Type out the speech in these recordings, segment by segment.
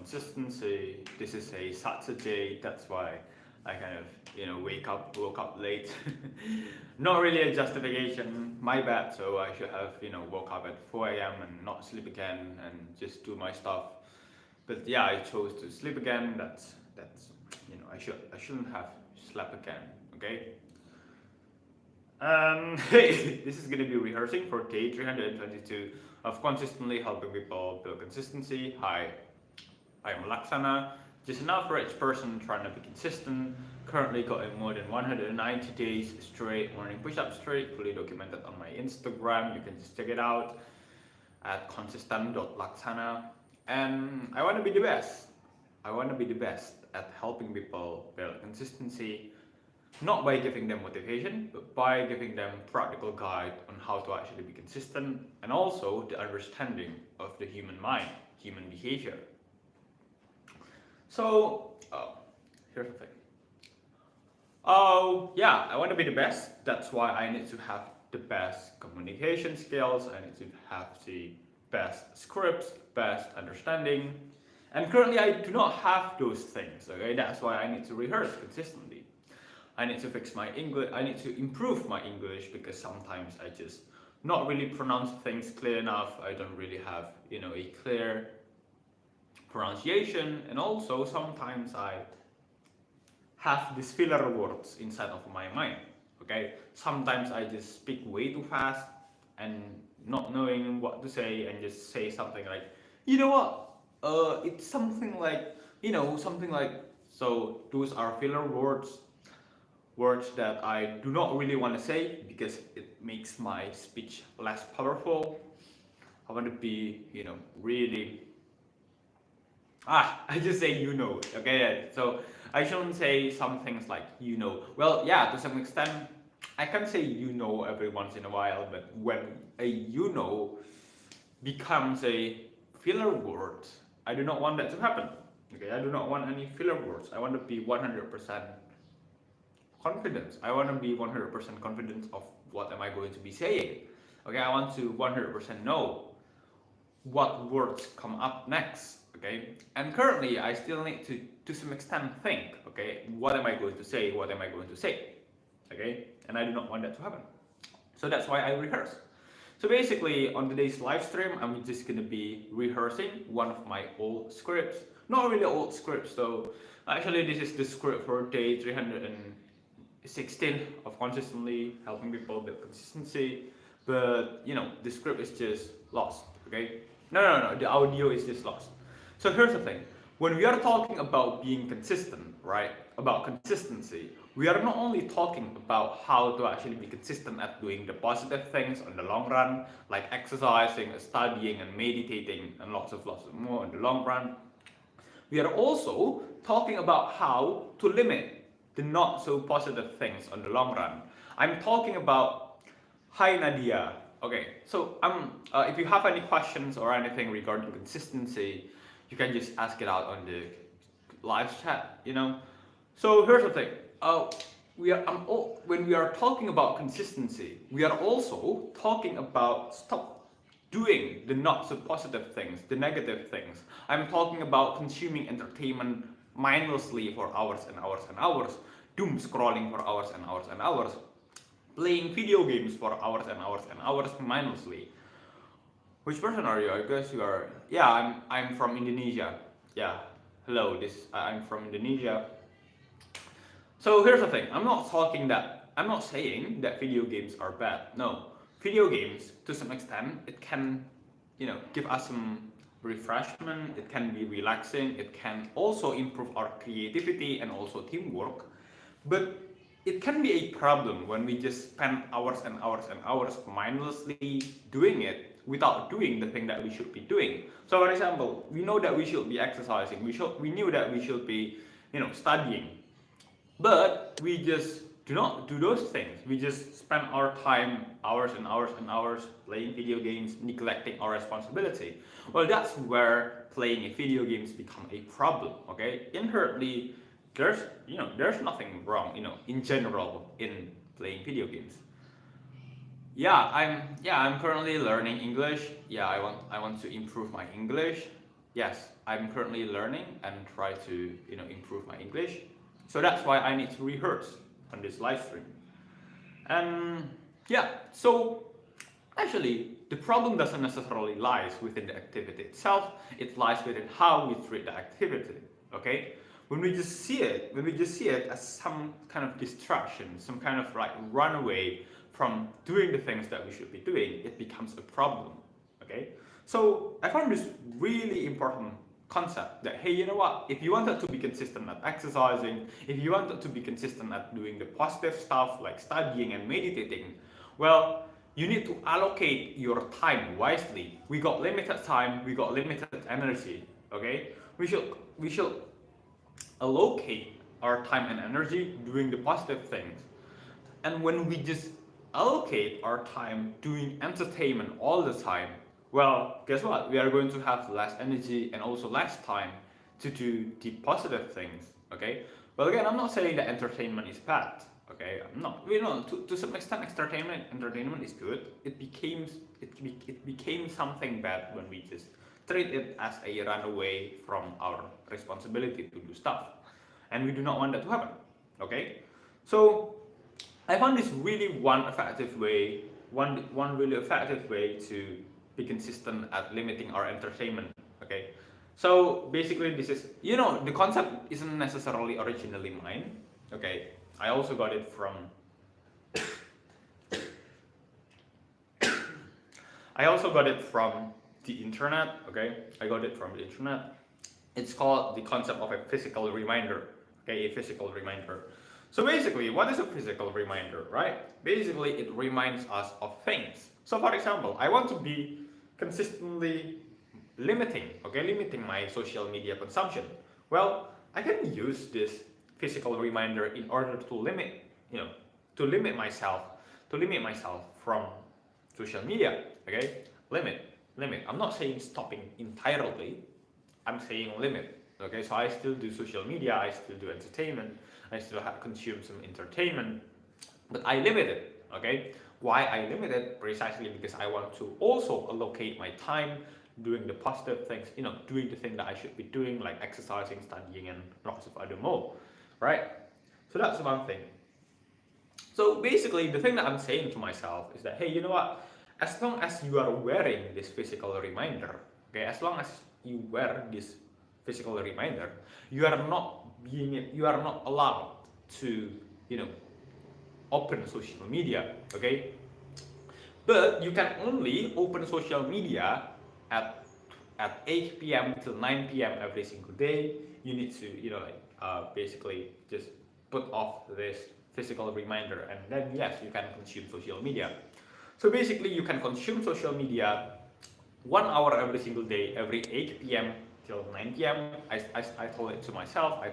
consistency. This is a Saturday, that's why I kind of woke up late. Not really a justification, my bad. So I should have woke up at 4 a.m. and not sleep again and just do my stuff. But yeah, I chose to sleep again. That's I shouldn't have slept again. Okay. Hey, this is gonna be rehearsing for day 322 of consistently helping people build consistency. Hi, I'm Laksana, just an average person trying to be consistent. Currently got more than 190 days straight morning push-up streak, fully documented on my Instagram. You can just check it out at consistent.laksana. And I want to be the best. I want to be the best at helping people build consistency, not by giving them motivation, but by giving them practical guide on how to actually be consistent, and also the understanding of the human mind, human behavior. So, here's the thing. Oh, yeah, I want to be the best. That's why I need to have the best communication skills. I need to have the best scripts, best understanding. And currently I do not have those things, okay? That's why I need to rehearse consistently. I need to fix my English, I need to improve my English, because sometimes I just not really pronounce things clear enough. I don't really have, a clear pronunciation, and also sometimes I have these filler words inside of my mind, okay? Sometimes I just speak way too fast and not knowing what to say and just say something like, you know what, it's something like, something like, so those are filler words that I do not really want to say because it makes my speech less powerful. I want to be, really, I just say okay? So I shouldn't say some things like well, yeah, to some extent I can say every once in a while, but when a becomes a filler word, I do not want that to happen, okay? I do not want any filler words. I want to be 100% confident. I want to be 100% confident of what am I going to be saying. Okay, I want to 100% know what words come up next. Okay, and currently I still need to some extent think. Okay, what am I going to say? What am I going to say? Okay, and I do not want that to happen. So that's why I rehearse. So basically, on today's live stream, I'm just gonna be rehearsing one of my old scripts. Not really old scripts though. Actually, this is the script for day 316 of consistently helping people build consistency. But the script is just lost. Okay? No. The audio is just lost. So here's the thing. When we are talking about being consistent, right? About consistency, we are not only talking about how to actually be consistent at doing the positive things on the long run, like exercising, studying, and meditating, and lots of more in the long run. We are also talking about how to limit the not so positive things on the long run. I'm talking about, hi Nadia. Okay, so if you have any questions or anything regarding consistency, you can just ask it out on the live chat. So here's the thing. When we are talking about consistency, we are also talking about stop doing the not so positive things, the negative things. I'm talking about consuming entertainment mindlessly for hours and hours and hours, doom scrolling for hours and hours and hours, playing video games for hours and hours and hours mindlessly. Which person are you? I guess you are. Yeah, I'm from Indonesia. Yeah, hello. I'm from Indonesia. So here's the thing. I'm not saying that video games are bad. No, video games to some extent it can, give us some refreshment. It can be relaxing. It can also improve our creativity and also teamwork. But it can be a problem when we just spend hours and hours and hours mindlessly doing it without doing the thing that we should be doing. So for example, we know that we should be exercising, we knew that we should be, studying, but we just do not do those things. We just spend our time hours and hours and hours playing video games, neglecting our responsibility. Well, that's where playing video games become a problem, okay? Inherently, there's nothing wrong, in general in playing video games. I'm currently learning English. Yeah, I want to improve my English. yes, I'm currently learning and try to improve my English. So that's why I need to rehearse on this live stream. And yeah, so actually the problem doesn't necessarily lies within the activity itself, it lies within how we treat the activity. Okay? When we just see it as some kind of distraction, some kind of like runaway from doing the things that we should be doing, it becomes a problem. Okay? So I found this really important concept that hey, you know what, if you wanted to be consistent at exercising, if you wanted to be consistent at doing the positive stuff like studying and meditating, well, you need to allocate your time wisely. We got limited time, we got limited energy. Okay, we should allocate our time and energy doing the positive things. And when we just allocate our time doing entertainment all the time, well, guess what? We are going to have less energy and also less time to do the positive things. Okay. Well, again, I'm not saying that entertainment is bad. Okay, I'm not. To some extent, entertainment is good. It became something bad when we just treat it as a runaway from our responsibility to do stuff, and we do not want that to happen. Okay, so I found this really one really effective way to be consistent at limiting our entertainment. Okay, so basically this is the concept isn't necessarily originally mine. Okay, I also got it from the internet. Okay, I got it from the internet. It's called the concept of a physical reminder. Okay, a physical reminder. So basically, what is a physical reminder, right? Basically, it reminds us of things. So for example, I want to be consistently limiting my social media consumption. Well, I can use this physical reminder in order to limit myself, from social media. Okay, limit. I'm not saying stopping entirely. I'm saying limit. Okay, so I still do social media, I still do entertainment, I still consume some entertainment, but I limit it. Okay, why I limit it? Precisely because I want to also allocate my time doing the positive things, doing the thing that I should be doing, like exercising, studying, and lots of other more, right? So that's one thing. So basically, the thing that I'm saying to myself is that, hey, you know what? As long as you are wearing this physical reminder, okay, as long as you wear this physical reminder, you are not allowed to, open social media, okay? But you can only open social media at 8 p.m. till 9 p.m. every single day. You need to, basically just put off this physical reminder, and then yes, you can consume social media. So basically, you can consume social media 1 hour every single day, every 8 p.m. till 9 p.m. I told it to myself.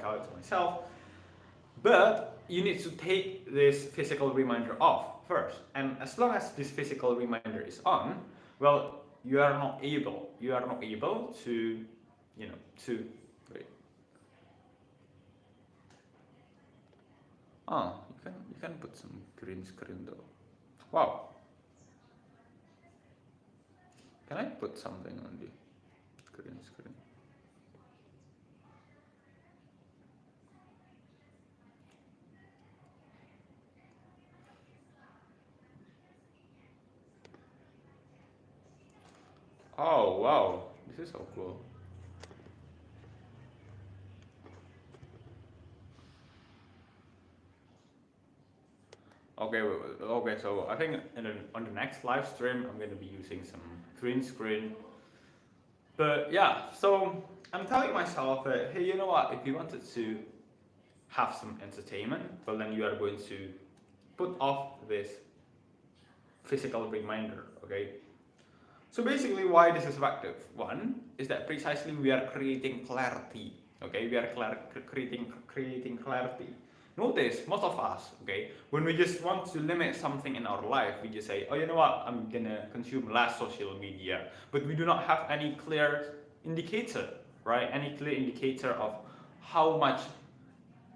But you need to take this physical reminder off first. And as long as this physical reminder is on, well, you are not able to, wait. Oh, you can put some green screen though. Wow. Can I put something on the green screen? Oh wow, this is so cool. Okay, so I think on the next live stream I'm going to be using some green screen. But yeah, so I'm telling myself that hey, you know what? If you wanted to have some entertainment, well then you are going to put off this physical reminder. Okay. So basically, why this is effective? One is that precisely we are creating clarity. Okay, we are creating clarity. Notice most of us, okay, when we just want to limit something in our life, we just say, oh, you know what, I'm gonna consume less social media, but we do not have any clear indicator, right? Any clear indicator of how much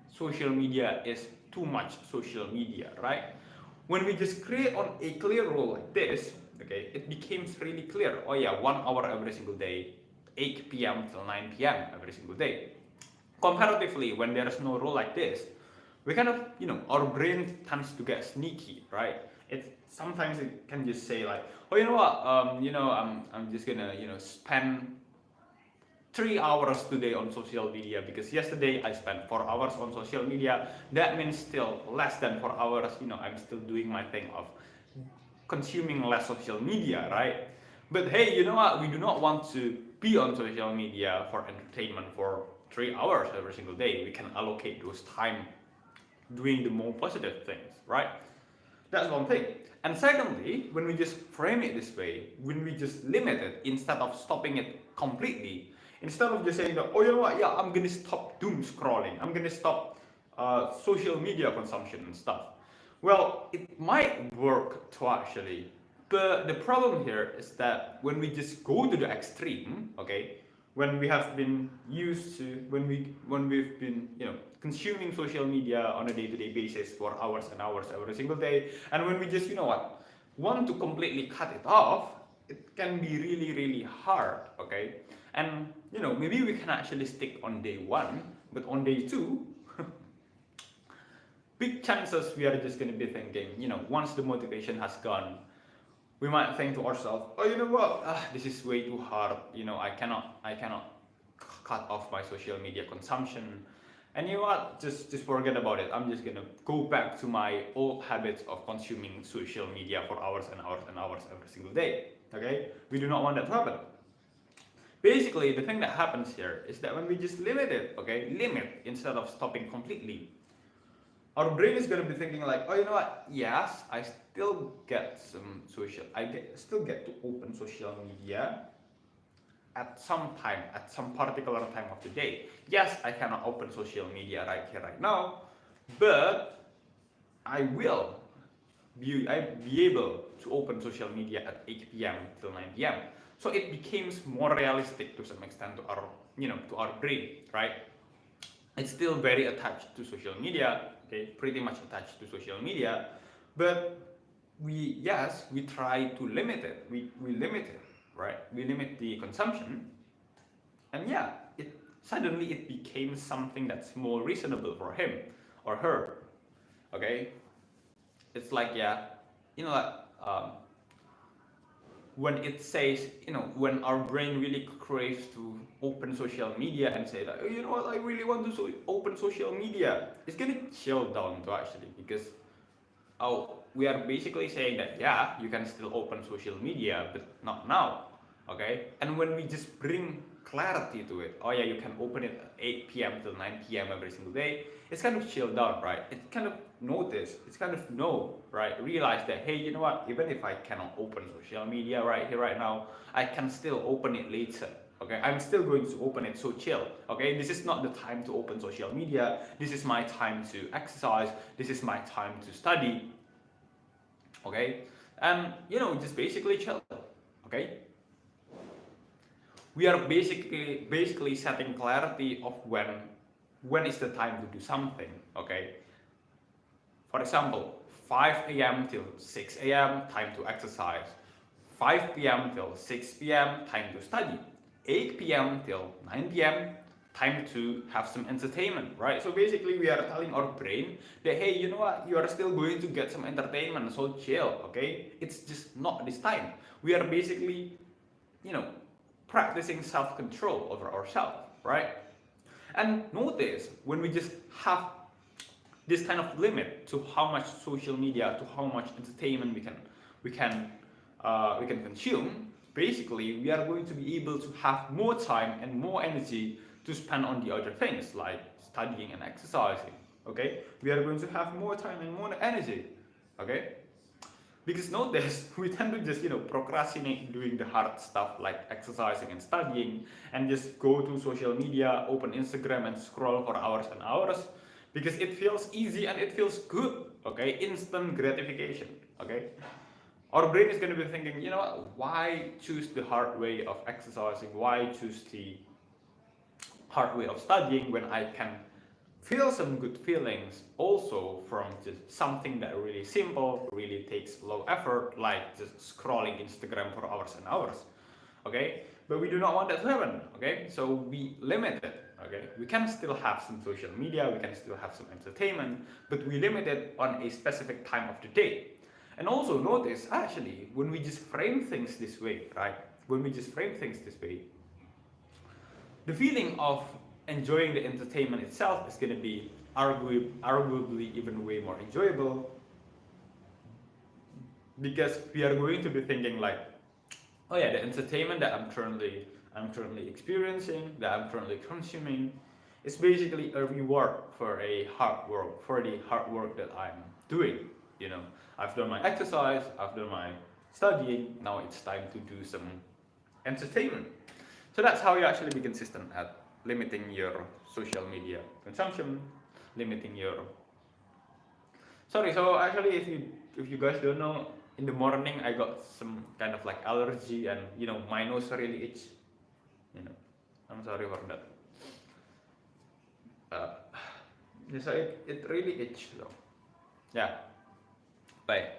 social media is too much social media, right? When we just create on a clear rule like this, okay, it becomes really clear. Oh yeah, 1 hour every single day, 8 p.m. till 9 p.m. every single day. Comparatively, when there is no rule like this, we kind of, our brain tends to get sneaky, right? Sometimes it can just say like, oh, you know what, I'm just gonna, spend 3 hours today on social media because yesterday I spent 4 hours on social media. That means still less than 4 hours. I'm still doing my thing of consuming less social media, right? But hey, you know what? We do not want to be on social media for entertainment for 3 hours every single day. We can allocate those time doing the more positive things, right? That's one thing. And secondly, when we just frame it this way, when we just limit it instead of stopping it completely, instead of just saying that, oh, you know what, yeah, I'm gonna stop doom scrolling, I'm gonna stop social media consumption and stuff. Well, it might work too actually, but the problem here is that when we just go to the extreme, okay, when we have been used to, when we've been, consuming social media on a day-to-day basis for hours and hours every single day, and when we just, want to completely cut it off, it can be really, really hard, okay? And, maybe we can actually stick on day one, but on day two, big chances we are just going to be thinking, once the motivation has gone, we might think to ourselves, oh, you know what, this is way too hard, I cannot cut off my social media consumption. And you know what, just forget about it. I'm just gonna go back to my old habits of consuming social media for hours and hours and hours every single day. Okay, we do not want that to happen. Basically, the thing that happens here is that when we just limit it, okay, limit instead of stopping completely, our brain is gonna be thinking like, oh, you know what? Yes, I still get some social. Still get to open social media at some time, at some particular time of the day. Yes, I cannot open social media right here, right now, but I will be able to open social media at 8 p.m. till 9 p.m. So it becomes more realistic to some extent to our, to our brain, right? It's still very attached to social media, okay, pretty much attached to social media, but we try to limit it. We limit it, right? We limit the consumption, and yeah, suddenly it became something that's more reasonable for him or her. Okay, it's like, like when it says, when our brain really craves to open social media and say that, oh, you know what, I really want to open social media, it's gonna chill down to actually, because we are basically saying that, yeah, you can still open social media, but not now, okay? And when we just bring clarity to it, oh yeah, you can open it at 8 p.m. till 9 p.m. every single day, it's kind of chilled down, right? It's kind of notice, it's kind of know, right? Realize that, hey, you know what, even if I cannot open social media right here, right now, I can still open it later. Okay, I'm still going to open it, so chill. Okay, this is not the time to open social media. This is my time to exercise. This is my time to study. Okay, and just basically chill. Okay, we are basically setting clarity of when is the time to do something. Okay, for example, 5 a.m. till 6 a.m. time to exercise, 5 p.m. till 6 p.m. time to study, 8 p.m. till 9 p.m. time to have some entertainment, right? So basically we are telling our brain that, hey, you know what, you are still going to get some entertainment, so chill, okay? It's just not this time. We are basically, practicing self-control over ourselves, right? And notice when we just have this kind of limit to how much social media, to how much entertainment we can consume, basically we are going to be able to have more time and more energy to spend on the other things like studying and exercising. Okay, we are going to have more time and more energy. Okay, because notice we tend to just procrastinate doing the hard stuff like exercising and studying, and just go to social media, open Instagram and scroll for hours and hours, because it feels easy and it feels good. Okay, instant gratification. Okay, our brain is going to be thinking, why choose the hard way of exercising, why choose the hard way of studying when I can feel some good feelings also from just something that really simple, really takes low effort, like just scrolling Instagram for hours and hours. Okay, but we do not want that to happen. Okay, so we limit it. Okay, we can still have some social media, we can still have some entertainment, but we limit it on a specific time of the day. And also notice, actually, when we just frame things this way, right? When we just frame things this way, the feeling of enjoying the entertainment itself is going to be arguably even way more enjoyable, because we are going to be thinking like, oh yeah, the entertainment that I'm currently experiencing, that I'm currently consuming, is basically a reward for the hard work that I'm doing. You know, I've done my exercise, I've done my studying. Now it's time to do some entertainment. So that's how you actually be consistent at limiting your social media consumption, limiting your. Sorry, so actually, if you guys don't know, in the morning I got some kind of like allergy, and my nose really itch. You know, I'm sorry for that. So it really itch though. Yeah. Bye.